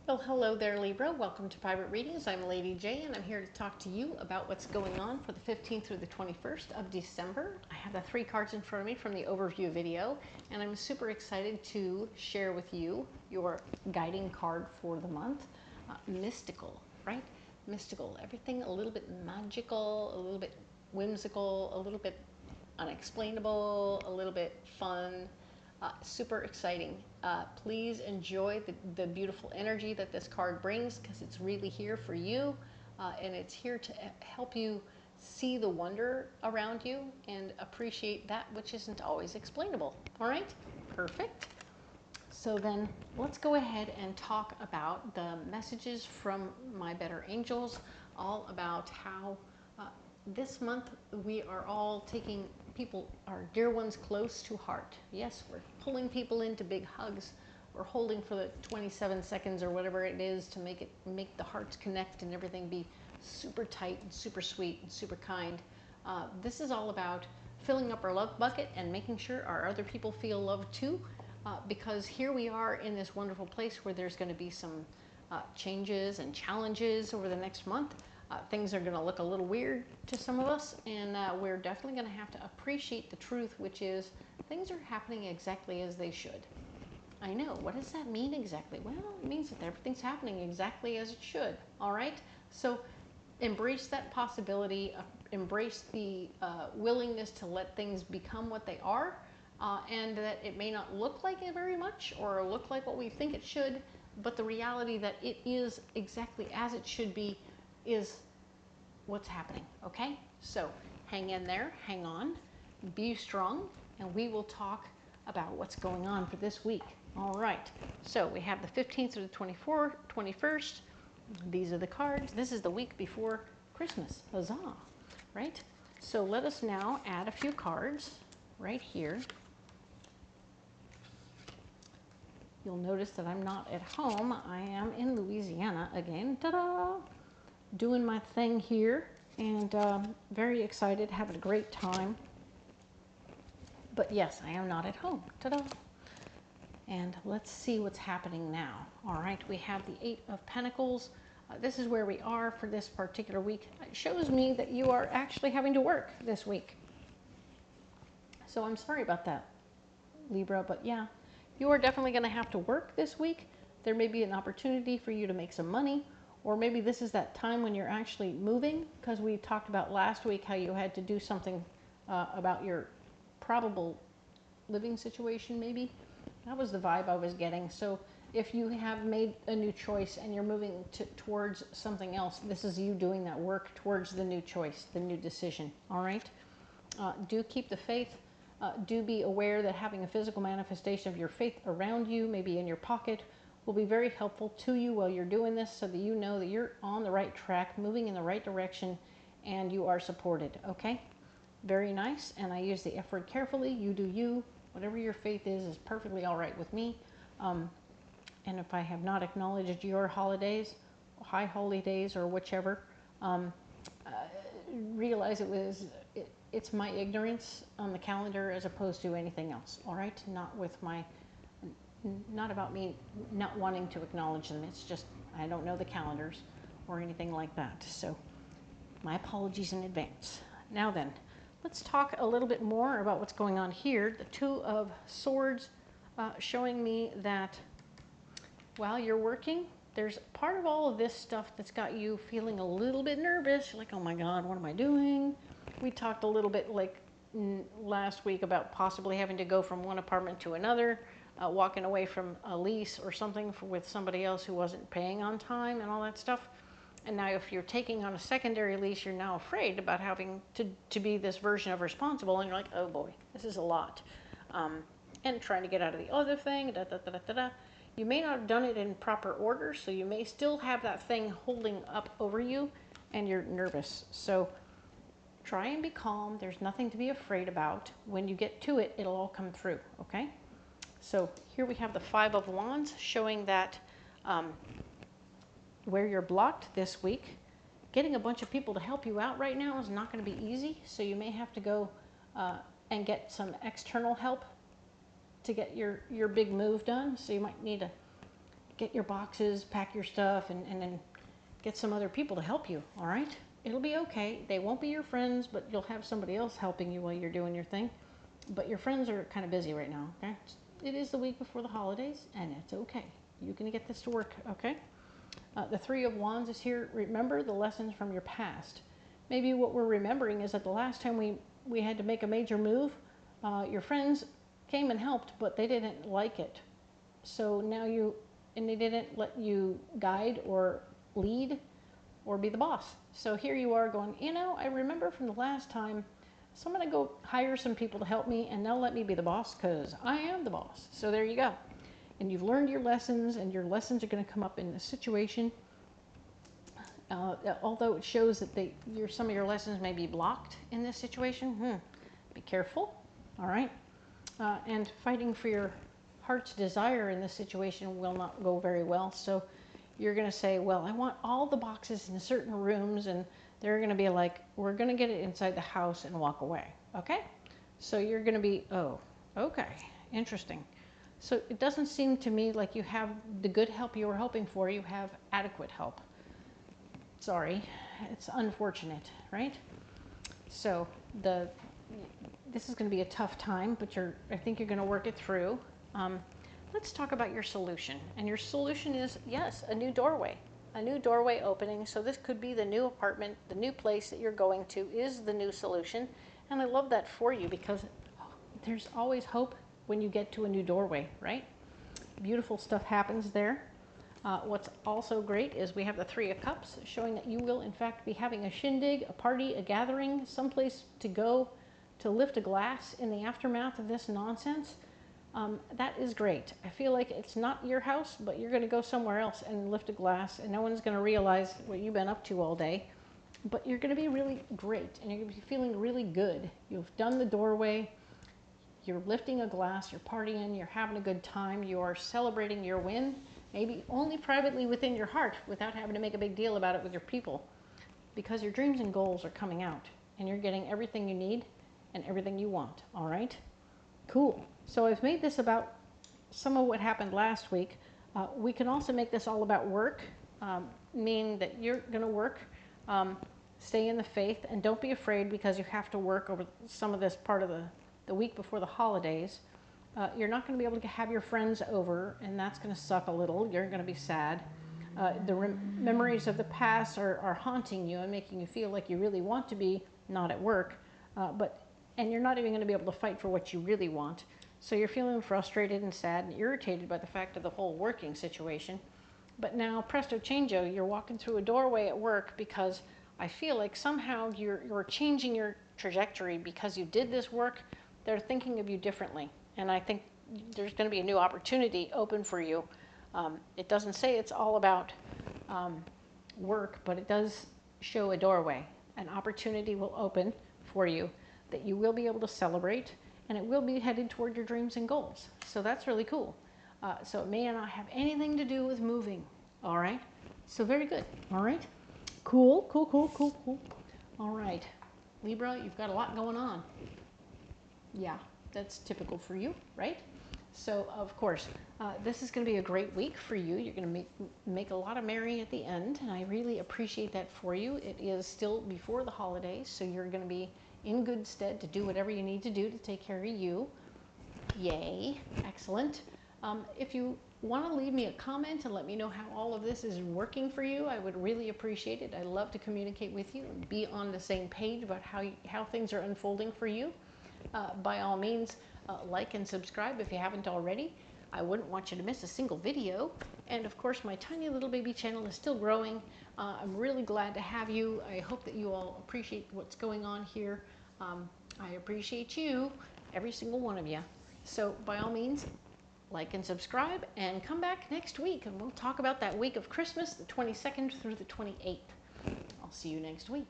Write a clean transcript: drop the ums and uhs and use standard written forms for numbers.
Well, hello there, Libra. Welcome to Private Readings. I'm Lady J, and I'm here to talk to you about what's going on for the 15th through the 21st of December. I have the 3 cards in front of me from the overview video, and I'm super excited to share with you your guiding card for the month. Mystical, right? Mystical. Everything a little bit magical, a little bit whimsical, a little bit unexplainable, a little bit fun. Super exciting. Please enjoy the beautiful energy that this card brings, because it's really here for you, and it's here to help you see the wonder around you and appreciate that which isn't always explainable. All right? Perfect. So then let's go ahead and talk about the messages from my better angels, all about how this month we are all taking people, our dear ones, close to heart. Yes, we're pulling people into big hugs. We're holding for the 27 seconds or whatever it is to make the hearts connect and everything be super tight and super sweet and super kind. This is all about filling up our love bucket and making sure our other people feel loved too, because here we are in this wonderful place where there's going to be some changes and challenges over the next month. Things are going to look a little weird to some of us, and we're definitely going to have to appreciate the truth, which is things are happening exactly as they should. I know. What does that mean exactly? Well, it means that everything's happening exactly as it should. All right? So embrace that possibility, embrace the willingness to let things become what they are, and that it may not look like it very much or look like what we think it should, but the reality that it is exactly as it should be is what's happening, okay? So hang in there, hang on, be strong, and we will talk about what's going on for this week. All right, so we have the 15th through the 21st. These are the cards. This is the week before Christmas. Huzzah, right? So let us now add a few cards right here. You'll notice that I'm not at home. I am in Louisiana again. Ta-da! Doing my thing here, and very excited, having a great time. But yes, I am not at home. Ta-da! And let's see what's happening now. All right, we have the 8 of Pentacles. This is where we are for this particular week. It shows me that you are actually having to work this week. So I'm sorry about that, Libra, but yeah, you are definitely going to have to work this week. There may be an opportunity for you to make some money, or maybe this is that time when you're actually moving, because we talked about last week how you had to do something about your probable living situation, maybe. That was the vibe I was getting. So if you have made a new choice and you're moving towards something else, this is you doing that work towards the new choice, the new decision, all right? Do keep the faith. Do be aware that having a physical manifestation of your faith around you, maybe in your pocket, will be very helpful to you while you're doing this, so that you know that you're on the right track, moving in the right direction, and you are supported, okay? Very nice, and I use the F word carefully. You do you. Whatever your faith is perfectly all right with me. And if I have not acknowledged your holidays, high holy days, or whichever, realize it's my ignorance on the calendar as opposed to anything else, all right? Not about me not wanting to acknowledge them. It's just I don't know the calendars or anything like that. So my apologies in advance. Now then, let's talk a little bit more about what's going on here. The 2 of Swords showing me that while you're working, there's part of all of this stuff that's got you feeling a little bit nervous. You're like, oh my God, what am I doing? We talked a little bit like last week about possibly having to go from one apartment to another, walking away from a lease or something with somebody else who wasn't paying on time and all that stuff. And now if you're taking on a secondary lease, you're now afraid about having to be this version of responsible, and you're like, oh boy, this is a lot. And trying to get out of the other thing, da, da, da, da, da, da. You may not have done it in proper order, so you may still have that thing holding up over you, and you're nervous. So try and be calm. There's nothing to be afraid about. When you get to it, it'll all come through, okay? So here we have the 5 of Wands showing that where you're blocked this week, getting a bunch of people to help you out right now is not going to be easy. So you may have to go and get some external help to get your big move done. So you might need to get your boxes, pack your stuff, and then get some other people to help you, all right? It'll be okay. They won't be your friends, but you'll have somebody else helping you while you're doing your thing. But your friends are kind of busy right now, okay? It is the week before the holidays, and it's okay. You can get this to work, okay? The Three of Wands is here. Remember the lessons from your past. Maybe what we're remembering is that the last time we had to make a major move, your friends came and helped, but they didn't like it. So now they didn't let you guide or lead or be the boss. So here you are going, you know, I remember from the last time, so I'm going to go hire some people to help me, and they'll let me be the boss because I am the boss. So there you go. And you've learned your lessons, and your lessons are going to come up in this situation. Although it shows that some of your lessons may be blocked in this situation. Be careful, all right? And fighting for your heart's desire in this situation will not go very well. So you're going to say, well, I want all the boxes in certain rooms, and they're going to be like, we're going to get it inside the house and walk away, okay? So you're going to be, oh, okay, interesting. So it doesn't seem to me like you have the good help you were hoping for. You have adequate help. Sorry, it's unfortunate, right? So this is going to be a tough time, but I think you're going to work it through. Let's talk about your solution. And your solution is, yes, a new doorway opening. So this could be the new apartment, the new place that you're going to is the new solution. And I love that for you because there's always hope when you get to a new doorway, right? Beautiful stuff happens there. What's also great is we have the Three of Cups showing that you will in fact be having a shindig, a party, a gathering, someplace to go to lift a glass in the aftermath of this nonsense. That is great. I feel like it's not your house, but you're going to go somewhere else and lift a glass, and no one's going to realize what you've been up to all day. But you're going to be really great, and you're going to be feeling really good. You've done the doorway. You're lifting a glass, you're partying, you're having a good time, you are celebrating your win, maybe only privately within your heart without having to make a big deal about it with your people, because your dreams and goals are coming out and you're getting everything you need and everything you want, all right? Cool. So I've made this about some of what happened last week. We can also make this all about work, meaning that you're going to work, stay in the faith, and don't be afraid because you have to work over some of this part of the week before the holidays. You're not going to be able to have your friends over, and that's going to suck a little. You're going to be sad. The memories of the past are haunting you and making you feel like you really want to be not at work, and you're not even going to be able to fight for what you really want. So you're feeling frustrated and sad and irritated by the fact of the whole working situation. But now, presto changeo, you're walking through a doorway at work because I feel like somehow you're changing your trajectory because you did this work. They're thinking of you differently. And I think there's going to be a new opportunity open for you. It doesn't say it's all about work, but it does show a doorway. An opportunity will open for you that you will be able to celebrate, and it will be headed toward your dreams and goals. So that's really cool. So it may not have anything to do with moving, all right? So very good, all right? Cool. All right, Libra, you've got a lot going on. Yeah, that's typical for you, right? So, of course, this is going to be a great week for you. You're going to make a lot of merry at the end, and I really appreciate that for you. It is still before the holidays, so you're going to be in good stead to do whatever you need to do to take care of you. Yay, excellent. If you want to leave me a comment and let me know how all of this is working for you, I would really appreciate it. I love to communicate with you and be on the same page about how things are unfolding for you. By all means, like and subscribe if you haven't already. I wouldn't want you to miss a single video. And of course, my tiny little baby channel is still growing. I'm really glad to have you. I hope that you all appreciate what's going on here. I appreciate you, every single one of you. So by all means, like and subscribe, and come back next week, and we'll talk about that week of Christmas, the 22nd through the 28th. I'll see you next week.